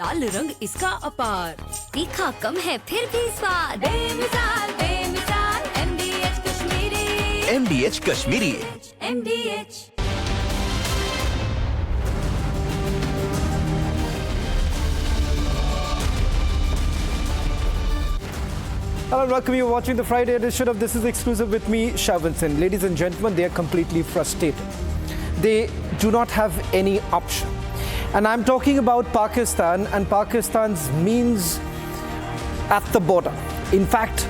लाल रंग इसका अपार, तीखा कम है फिर भी स्वाद, बेमिसाल बेमिसाल MDH Kashmiri, MDH Kashmiri. MDH। Hello and welcome. You're watching the Friday edition of This is Exclusive with me, Shavinson. Ladies and gentlemen, they are completely frustrated. They do not have any option. And I'm talking about Pakistan and Pakistan's means at the border. In fact,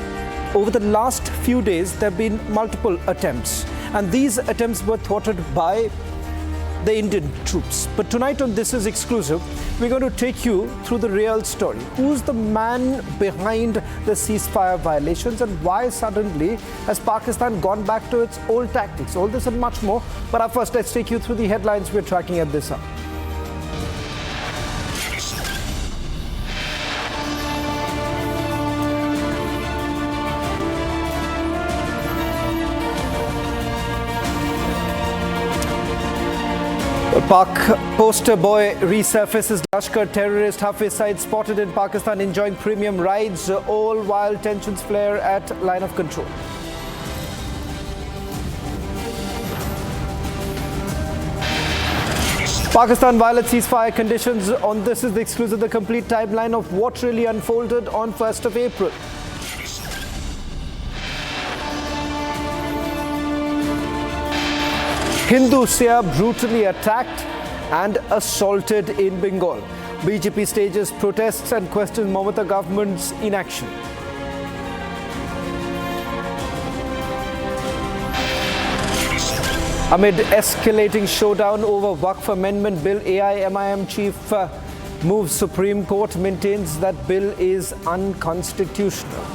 over the last few days, there have been multiple attempts. And these attempts were thwarted by the Indian troops. But tonight on This is Exclusive, we're going to take you through the real story. Who's the man behind the ceasefire violations and why suddenly has Pakistan gone back to its old tactics? All this and much more. But up first, let's take you through the headlines we're tracking at this hour. Pak poster boy resurfaces. Lashkar terrorist Hafiz Saeed spotted in Pakistan enjoying premium rides, all while tensions flare at line of control. Pakistan violates ceasefire conditions. On This is the Exclusive, the complete timeline of what really unfolded on 1st of April. Hindu seer brutally attacked and assaulted in Bengal. BJP stages protests and questions Mamata government's inaction. Amid escalating showdown over Waqf Amendment Bill, AIMIM chief moves Supreme Court, maintains that bill is unconstitutional.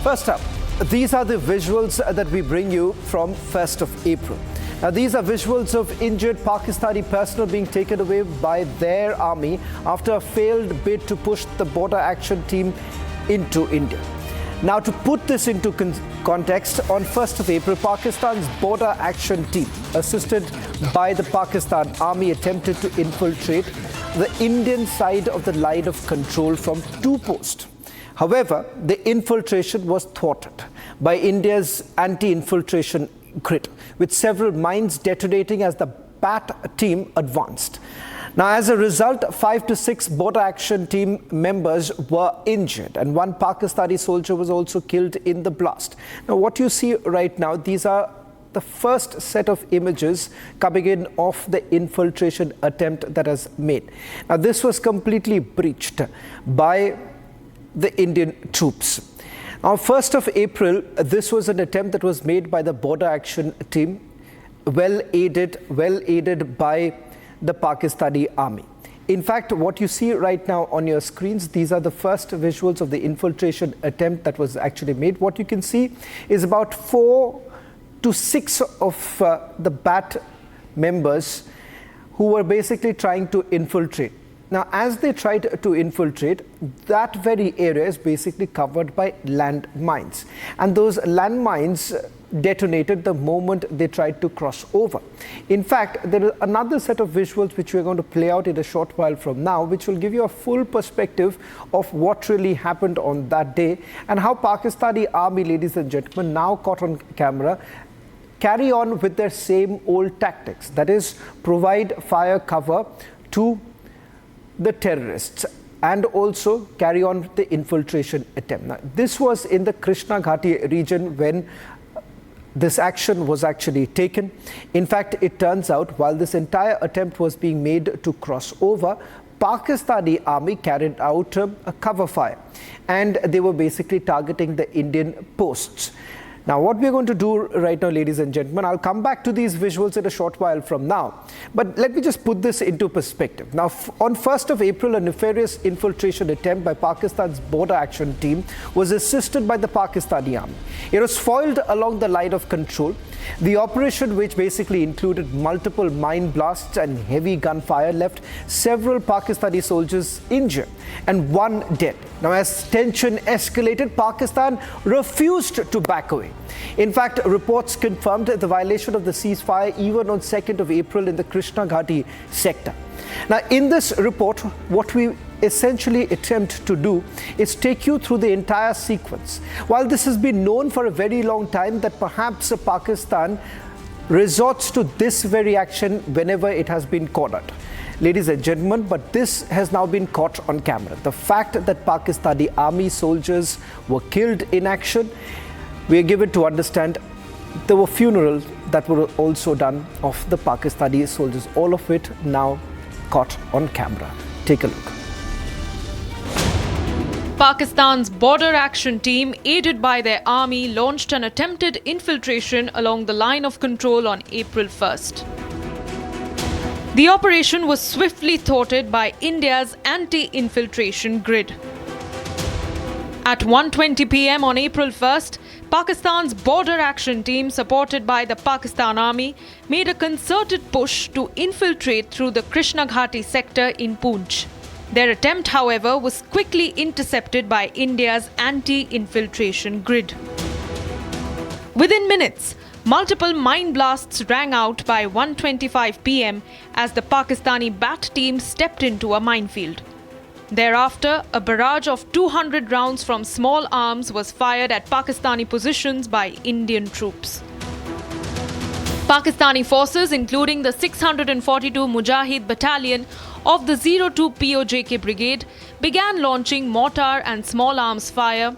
First up, these are the visuals that we bring you from 1st of April. Now, these are visuals of injured Pakistani personnel being taken away by their army after a failed bid to push the border action team into India. Now, to put this into context, on 1st of April, Pakistan's border action team, assisted by the Pakistan army, attempted to infiltrate the Indian side of the line of control from two posts. However, the infiltration was thwarted by India's Anti-Infiltration Grid, with several mines detonating as the BAT team advanced. Now, as a result, 5 to 6 border action team members were injured and one Pakistani soldier was also killed in the blast. Now, what you see right now, these are the first set of images coming in of the infiltration attempt that has made. Now, this was completely breached by the Indian troops. On 1st of April, this was an attempt that was made by the border action team, well aided by the Pakistani army. In fact, what you see right now on your screens, these are the first visuals of the infiltration attempt that was actually made. What you can see is about 4 to 6 of the BAT members who were basically trying to infiltrate. Now, as they tried to infiltrate, that very area is basically covered by landmines. And those landmines detonated the moment they tried to cross over. In fact, there is another set of visuals which we're going to play out in a short while from now, which will give you a full perspective of what really happened on that day and how Pakistani army, ladies and gentlemen, now caught on camera, carry on with their same old tactics. That is, provide fire cover to the terrorists and also carry on the infiltration attempt. Now, this was in the Krishna Ghati region when this action was actually taken. In fact, it turns out while this entire attempt was being made to cross over, Pakistani army carried out a cover fire and they were basically targeting the Indian posts. Now, what we're going to do right now, ladies and gentlemen, I'll come back to these visuals in a short while from now. But let me just put this into perspective. Now, on 1st of April, a nefarious infiltration attempt by Pakistan's border action team was assisted by the Pakistani army. It was foiled along the line of control. The operation, which basically included multiple mine blasts and heavy gunfire, left several Pakistani soldiers injured and one dead. Now, as tension escalated, Pakistan refused to back away. In fact, reports confirmed the violation of the ceasefire even on 2nd of April in the Krishna Ghati sector. Now, in this report, what we essentially attempt to do is take you through the entire sequence. While this has been known for a very long time that perhaps Pakistan resorts to this very action whenever it has been cornered. Ladies and gentlemen, but this has now been caught on camera. The fact that Pakistani army soldiers were killed in action, we are given to understand there were funerals that were also done of the Pakistani soldiers. All of it now caught on camera. Take a look. Pakistan's border action team, aided by their army, launched an attempted infiltration along the line of control on April 1st. The operation was swiftly thwarted by India's Anti-Infiltration Grid. At 1:20 p.m. on April 1st, Pakistan's border action team, supported by the Pakistan Army, made a concerted push to infiltrate through the Krishna Ghati sector in Poonch. Their attempt, however, was quickly intercepted by India's Anti-Infiltration Grid. Within minutes, multiple mine blasts rang out by 1:25 p.m. as the Pakistani BAT team stepped into a minefield. Thereafter, a barrage of 200 rounds from small arms was fired at Pakistani positions by Indian troops. Pakistani forces, including the 642 Mujahid Battalion of the 02 POJK Brigade, began launching mortar and small arms fire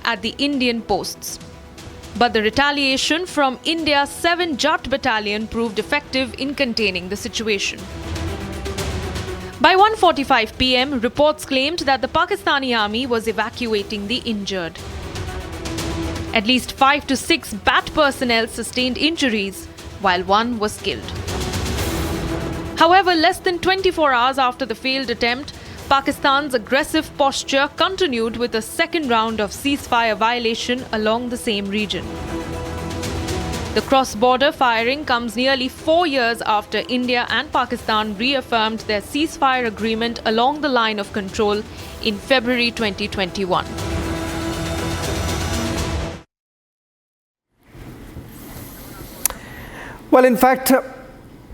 at the Indian posts. But the retaliation from India's 7 Jat Battalion proved effective in containing the situation. By 1:45 p.m., reports claimed that the Pakistani army was evacuating the injured. At least 5 to 6 BAT personnel sustained injuries, while one was killed. However, less than 24 hours after the failed attempt, Pakistan's aggressive posture continued with a second round of ceasefire violation along the same region. The cross-border firing comes nearly 4 years after India and Pakistan reaffirmed their ceasefire agreement along the line of control in February 2021. Well, in fact,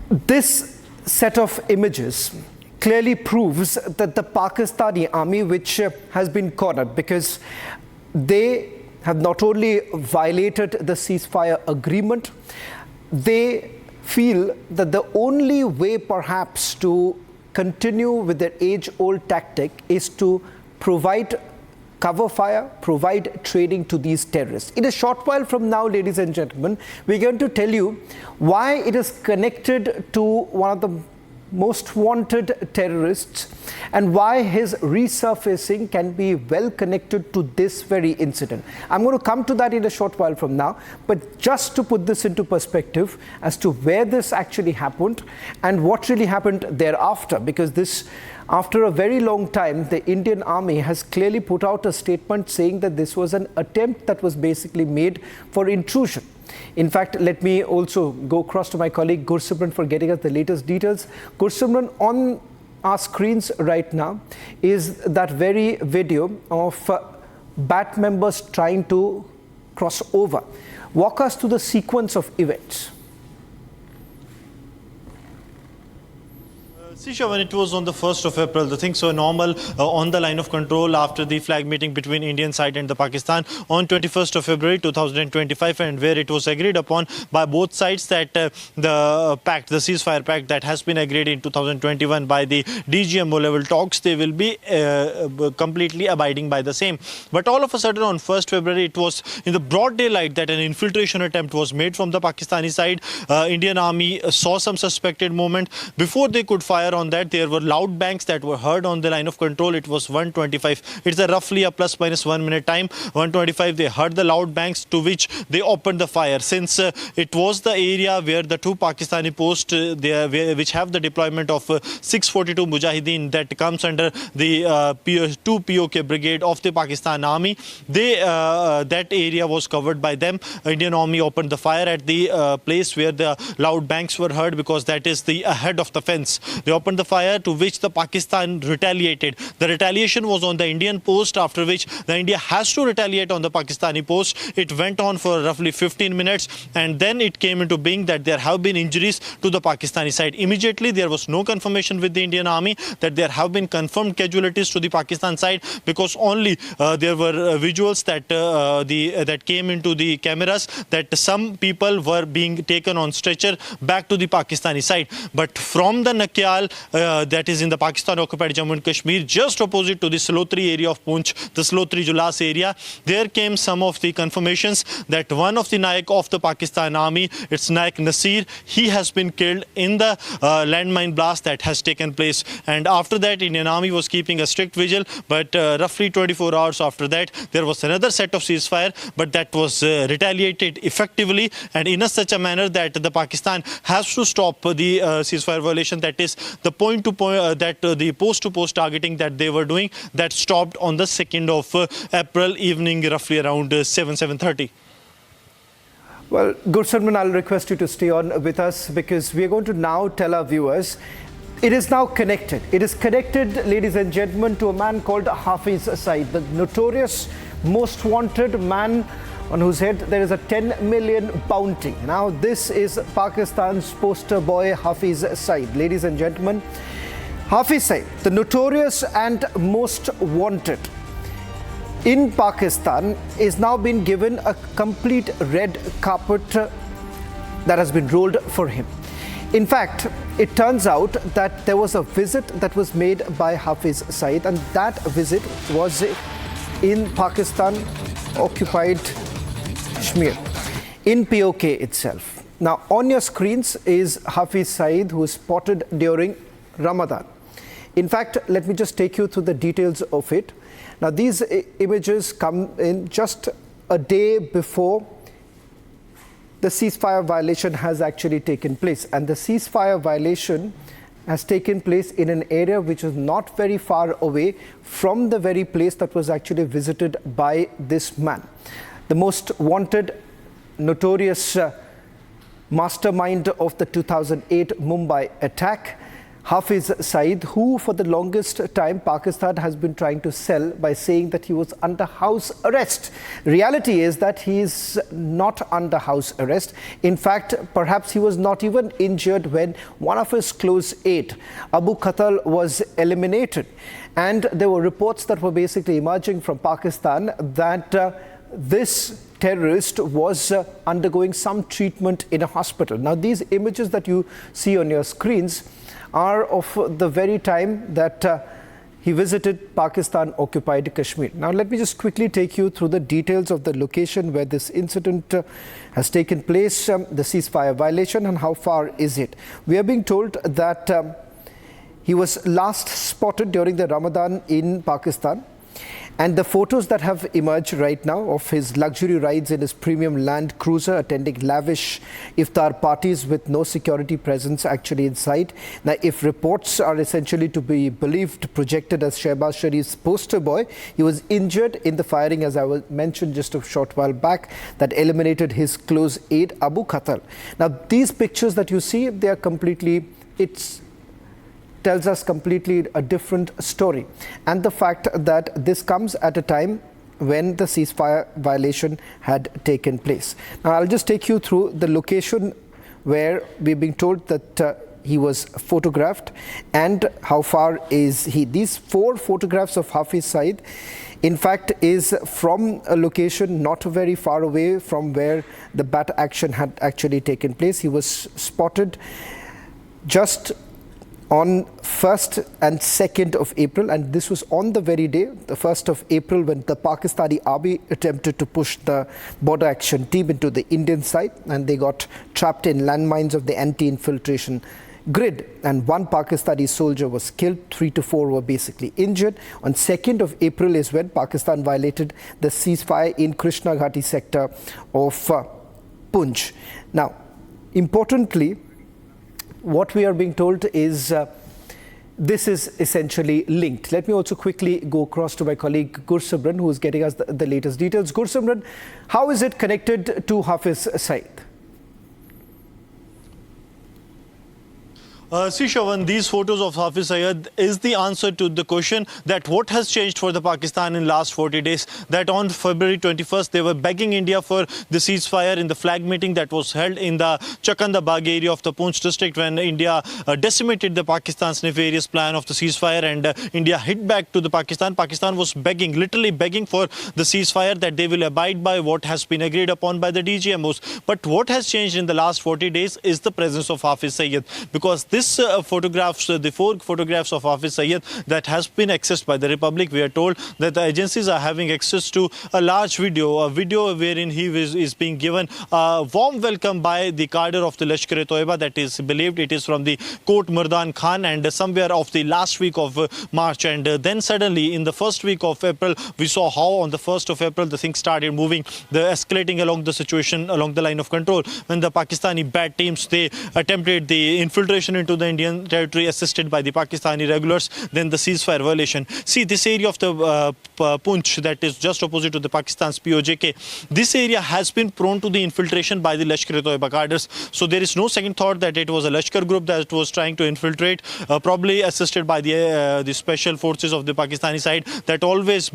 this set of images clearly proves that the Pakistani army, which has been cornered because they have not only violated the ceasefire agreement, they feel that the only way perhaps to continue with their age-old tactic is to provide cover fire, provide training to these terrorists. In a short while from now, ladies and gentlemen, we're going to tell you why it is connected to one of the most wanted terrorists and why his resurfacing can be well connected to this very incident. I'm going to come to that in a short while from now, but just to put this into perspective as to where this actually happened and what really happened thereafter, because this, after a very long time, the Indian Army has clearly put out a statement saying that this was an attempt that was basically made for intrusion. In fact, let me also go across to my colleague Gursimran for getting us the latest details. Gursimran, on our screens right now is that very video of BAT members trying to cross over. Walk us through the sequence of events. Sisha, when it was on the 1st of April, the things were normal on the line of control after the flag meeting between Indian side and the Pakistan on 21st of February 2025, and where it was agreed upon by both sides that the pact, the ceasefire pact that has been agreed in 2021 by the DGMO level talks, they will be completely abiding by the same. But all of a sudden on 1st February, it was in the broad daylight that an infiltration attempt was made from the Pakistani side. Indian Army saw some suspected movement. Before they could fire, ceasefire on that. There were loud bangs that were heard on the line of control. It was 1:25. It's roughly a plus minus 1 minute time. 1:25, they heard the loud bangs, to which they opened the fire. Since it was the area where the two Pakistani posts, which have the deployment of 642 Mujahideen that comes under the 2 POK brigade of the Pakistan Army, that area was covered by them. Indian Army opened the fire at the place where the loud bangs were heard, because that is the ahead of the fence. They opened the fire, to which the Pakistan retaliated. The retaliation was on the Indian post, after which the India has to retaliate on the Pakistani post. It went on for roughly 15 minutes, and then it came into being that there have been injuries to the Pakistani side. Immediately, there was no confirmation with the Indian Army that there have been confirmed casualties to the Pakistan side, because only there were visuals that came into the cameras that some people were being taken on stretcher back to the Pakistani side. But from the Nakyal, that is in the Pakistan-occupied Jammu and Kashmir, just opposite to the Slotri area of Poonch, the Slotri-Julas area, there came some of the confirmations that one of the Naik of the Pakistan Army, it's Naik Nasir, he has been killed in the landmine blast that has taken place. And after that, Indian Army was keeping a strict vigil, but roughly 24 hours after that, there was another set of ceasefire, but that was retaliated effectively and in such a manner that the Pakistan has to stop the ceasefire violation, that is the point-to-point, the post-to-post targeting that they were doing, that stopped on the 2nd of April evening, roughly around 7:30. Well, good Salman, I'll request you to stay on with us, because we are going to now tell our viewers, it is now connected. It is connected, ladies and gentlemen, to a man called Hafeez Saeed, the notorious most wanted man on whose head there is a 10 million bounty. Now, this is Pakistan's poster boy, Hafeez Saeed. Ladies and gentlemen, Hafeez Saeed, the notorious and most wanted in Pakistan, is now been given a complete red carpet that has been rolled for him. In fact, it turns out that there was a visit that was made by Hafeez Saeed, and that visit was in Pakistan-occupied Kashmir, in POK itself. Now, on your screens is Hafeez Saeed, who was spotted during Ramadan. In fact, let me just take you through the details of it. Now, these images come in just a day before the ceasefire violation has actually taken place. And the ceasefire violation has taken place in an area which is not very far away from the very place that was actually visited by this man. The most wanted, notorious mastermind of the 2008 Mumbai attack, Hafeez Saeed, who for the longest time Pakistan has been trying to sell by saying that he was under house arrest. Reality is that he is not under house arrest. In fact, perhaps he was not even injured when one of his close aide, Abu Qatal, was eliminated. And there were reports that were basically emerging from Pakistan that this terrorist was undergoing some treatment in a hospital. Now, these images that you see on your screens are of the very time that he visited Pakistan-occupied Kashmir. Now, let me just quickly take you through the details of the location where this incident has taken place, the ceasefire violation, and how far is it. We are being told that he was last spotted during the Ramadan in Pakistan. And the photos that have emerged right now of his luxury rides in his premium Land Cruiser, attending lavish iftar parties with no security presence actually inside. Now, if reports are essentially to be believed, projected as Shehbaz Sharif's poster boy, he was injured in the firing, as I mentioned just a short while back, that eliminated his close aide, Abu Qatal. Now, these pictures that you see, they are completely, tells us completely a different story. And the fact that this comes at a time when the ceasefire violation had taken place. Now, I'll just take you through the location where we're being told that he was photographed and how far is he. These 4 photographs of Hafeez Saeed, in fact, is from a location not very far away from where the bat action had actually taken place. He was spotted just on 1st and 2nd of April, and this was on the very day, the 1st of April, when the Pakistani army attempted to push the border action team into the Indian side, and they got trapped in landmines of the Anti-Infiltration Grid, and one Pakistani soldier was killed. 3 to 4 were basically injured. On 2nd of April is when Pakistan violated the ceasefire in Krishna Ghati sector of Punj. Now, importantly, what we are being told is this is essentially linked. Let me also quickly go across to my colleague Gursimran, who is getting us the latest details. Gursimran, how is it connected to Hafiz Saeed? Shawan, these photos of Hafeez Saeed is the answer to the question that what has changed for the Pakistan in last 40 days. That on February 21st, they were begging India for the ceasefire in the flag meeting that was held in the Chakandabag area of the Poonch district when India decimated the Pakistan's nefarious plan of the ceasefire, and India hit back to the Pakistan. Pakistan was begging, literally begging for the ceasefire, that they will abide by what has been agreed upon by the DGMOs. But what has changed in the last 40 days is the presence of Hafeez Saeed, because this photographs, the 4 photographs of Hafeez Saeed that has been accessed by the Republic, we are told that the agencies are having access to a large video, wherein he is being given a warm welcome by the cadre of the Lashkar-e-Taiba, that is believed it is from the Kot Murdan Khan, and somewhere of the last week of March. And then suddenly in the first week of April, we saw how on the 1st of April the things started moving, the escalating along the situation along the line of control, when the Pakistani bad teams, they attempted the infiltration into the Indian territory assisted by the Pakistani regulars, then the ceasefire violation. See, this area of the Poonch that is just opposite to the Pakistan's POJK, this area has been prone to the infiltration by the Lashkar-e-Taiba cadres. So there is no second thought that it was a Lashkar group that was trying to infiltrate, probably assisted by the special forces of the Pakistani side that always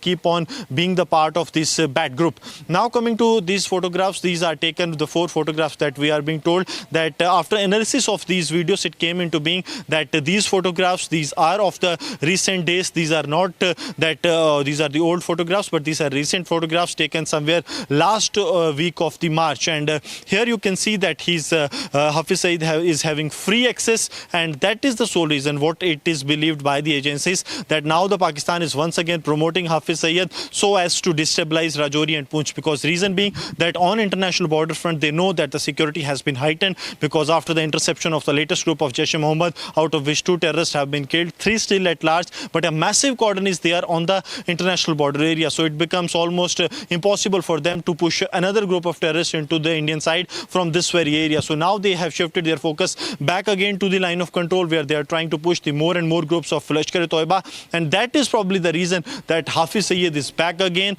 keep on being the part of this bad group. Now coming to these photographs, these are taken, the 4 photographs that we are being told that after analysis of these videos, it came into being that these photographs, these are of the recent days. These are not these are the old photographs, but these are recent photographs taken somewhere last week of the March. And here you can see that Hafeez Saeed is having free access, and that is the sole reason what it is believed by the agencies, that now the Pakistan is once again promoting Hafeez Saeed so as to destabilize Rajouri and Poonch, because reason being that on international border front they know that the security has been heightened, because after the interception of the latest group of Jaish-e-Mohammed, out of which 2 terrorists have been killed, 3 still at large, but a massive cordon is there on the international border area. So it becomes almost impossible for them to push another group of terrorists into the Indian side from this very area. So now they have shifted their focus back again to the line of control, where they are trying to push the more and more groups of Lashkar-e-Taiba, and that is probably the reason that Hafeez Saeed is back again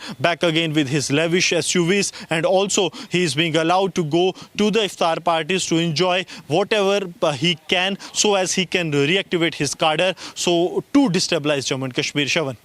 with his lavish SUVs, and also he is being allowed to go to the iftar parties to enjoy whatever he can, so as he can reactivate his cadre, so to destabilize Jammu and Kashmir. Shawan.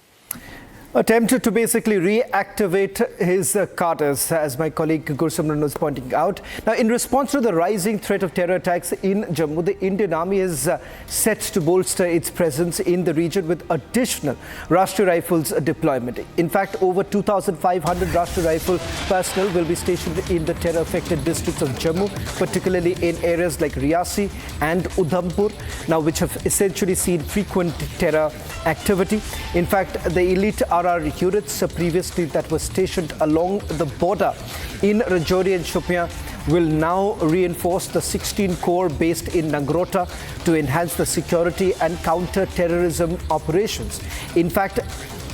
Attempted to basically reactivate his cadres, as my colleague Gursimran was pointing out. Now, in response to the rising threat of terror attacks in Jammu, the Indian Army is set to bolster its presence in the region with additional Rashtriya Rifles deployment. In fact, over 2,500 Rashtriya Rifle personnel will be stationed in the terror-affected districts of Jammu, particularly in areas like Riyasi and Udhampur, now which have essentially seen frequent terror activity. In fact, the elite RR units previously that were stationed along the border in Rajouri and Shopian will now reinforce the 16 corps based in Nagrota to enhance the security and counter-terrorism operations. In fact,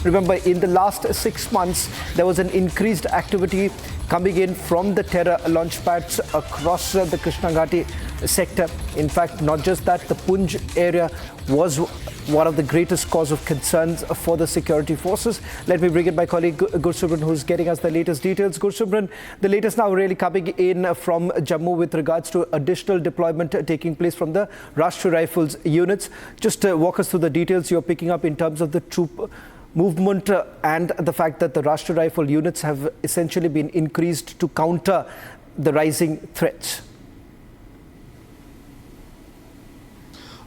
remember, in the last 6 months, there was an increased activity coming in from the terror launchpads across the Krishna Ghati sector. In fact, not just that, the Poonch area was one of the greatest cause of concerns for the security forces. Let me bring in my colleague Gursimran, who's getting us the latest details. Gursimran, the latest now really coming in from Jammu with regards to additional deployment taking place from the Rashtriya Rifles units. Just walk us through the details you're picking up in terms of the troop movement and the fact that the Rashtriya Rifle units have essentially been increased to counter the rising threats.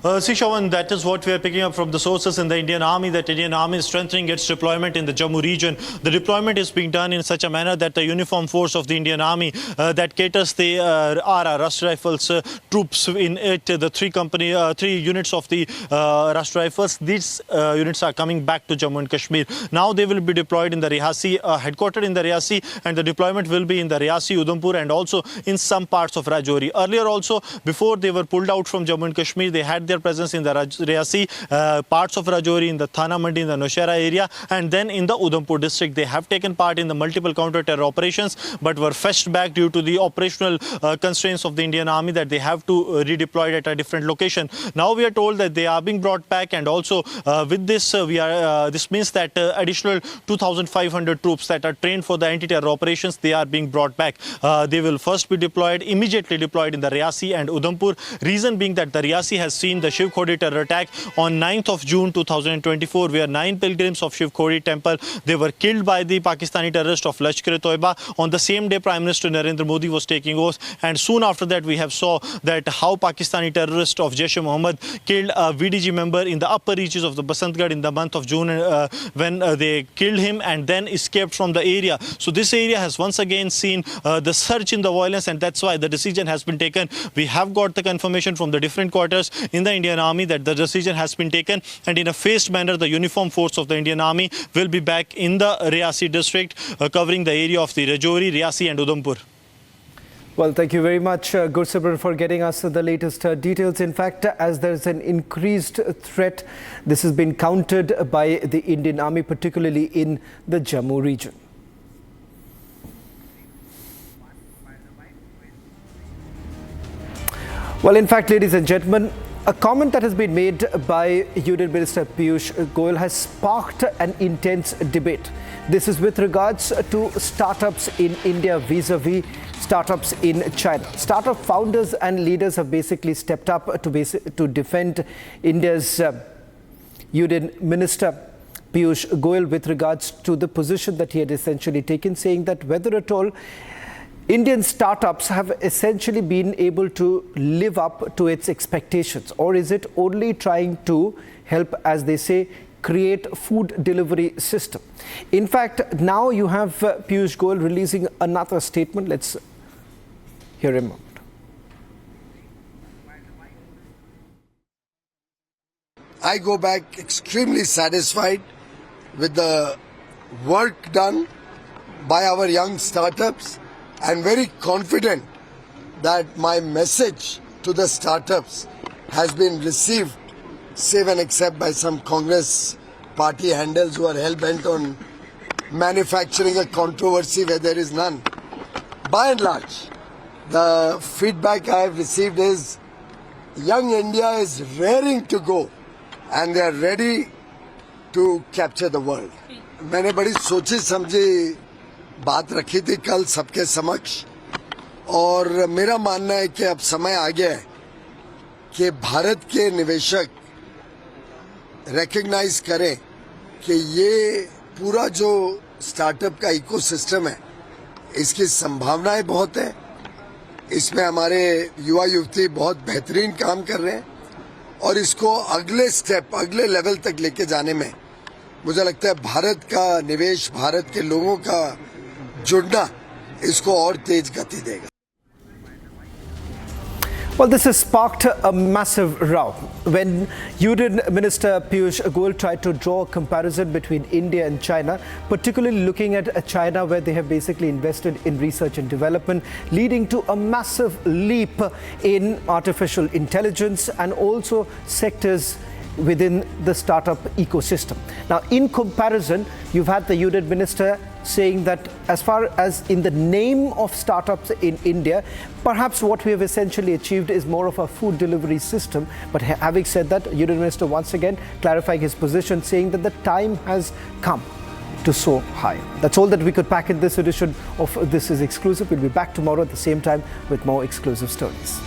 See, Shawan, that is what we are picking up from the sources in the Indian Army, that Indian Army is strengthening its deployment in the Jammu region. The deployment is being done in such a manner that the uniform force of the Indian Army that caters the RR, Rust Rifles troops in it, the three units of the Rust Rifles, these units are coming back to Jammu and Kashmir. Now they will be deployed in the Rihasi, headquartered in the Rihasi, and the deployment will be in the Rihasi, Udhampur, and also in some parts of Rajouri. Earlier also, before they were pulled out from Jammu and Kashmir, they had their presence in the Rihasi, parts of Rajouri, in the Thana Mandi, in the Naushera area, and then in the Udhampur district. They have taken part in the multiple counter-terror operations, but were fetched back due to the operational constraints of the Indian Army, that they have to redeploy at a different location. Now we are told that they are being brought back, and also with this, this means that additional 2,500 troops that are trained for the anti-terror operations, they are being brought back. They will first be immediately deployed in the Rihasi and Udhampur. Reason being that the Rihasi has seen the Shiv Khodi terror attack on 9th of June 2024, where 9 pilgrims of Shiv Khodi temple, they were killed by the Pakistani terrorist of Lashkar-e-Taiba. On the same day, Prime Minister Narendra Modi was taking oath, and soon after that we have saw that how Pakistani terrorist of Jaish-e-Mohammed killed a VDG member in the upper reaches of the Basantgarh in the month of June, when they killed him and then escaped from the area. So this area has once again seen the surge in the violence, and that's why the decision has been taken. We have got the confirmation from the different quarters in the Indian Army that the decision has been taken, and in a phased manner the uniform force of the Indian Army will be back in the Rihasi district, covering the area of the Rajouri, Rihasi and Udhampur. Well, thank you very much, Gursabran, for getting us the latest details. In fact, as there's an increased threat, this has been countered by the Indian Army, particularly in the Jammu region. Well, in fact, ladies and gentlemen, a comment that has been made by Union Minister Piyush Goyal has sparked an intense debate. This is with regards to startups in India vis-a-vis startups in China. Startup founders and leaders have basically stepped up to defend India's Union Minister Piyush Goyal with regards to the position that he had essentially taken, saying that whether at all Indian startups have essentially been able to live up to its expectations, or is it only trying to help, as they say, create food delivery system? In fact, now you have Piyush Goyal releasing another statement. Let's hear him out. I go back extremely satisfied with the work done by our young startups, and very confident that my message to the startups has been received, save and except by some Congress party handles who are hell-bent on manufacturing a controversy where there is none. By and large, the feedback I have received is young India is raring to go and they are ready to capture the world. मैंने बड़ी सोची समझी बात रखी थी कल सबके समक्ष, और मेरा मानना है कि अब समय आ गया है कि भारत के निवेशक रिकॉग्नाइज करें कि ये पूरा जो स्टार्टअप का इकोसिस्टम है इसकी संभावनाएं बहुत है, इसमें हमारे युवा युवती बहुत बेहतरीन काम कर रहे हैं, और इसको अगले स्टेप, अगले लेवल तक लेके जाने में मुझे लगता है भारत का निवेश, भारत के लोगों का जुड़ना इसको और तेज गति देगा. Well, this has sparked a massive row when Union Minister Piyush Goyal tried to draw a comparison between India and China, particularly looking at China, where they have basically invested in research and development, leading to a massive leap in artificial intelligence and also sectors within the startup ecosystem. Now, in comparison, you've had the Union Minister saying that as far as in the name of startups in India, perhaps what we have essentially achieved is more of a food delivery system. But having said that, Union Minister once again clarifying his position, saying that the time has come to soar high. That's all that we could pack in this edition of This Is Exclusive. We'll be back tomorrow at the same time with more exclusive stories.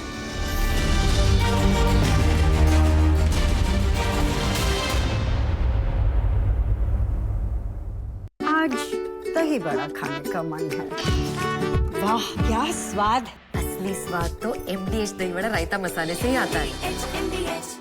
आज दही बड़ा खाने का मन है. वाह क्या स्वाद. असली स्वाद तो MDH दही वड़ा रायता मसाले से ही आता है. MDH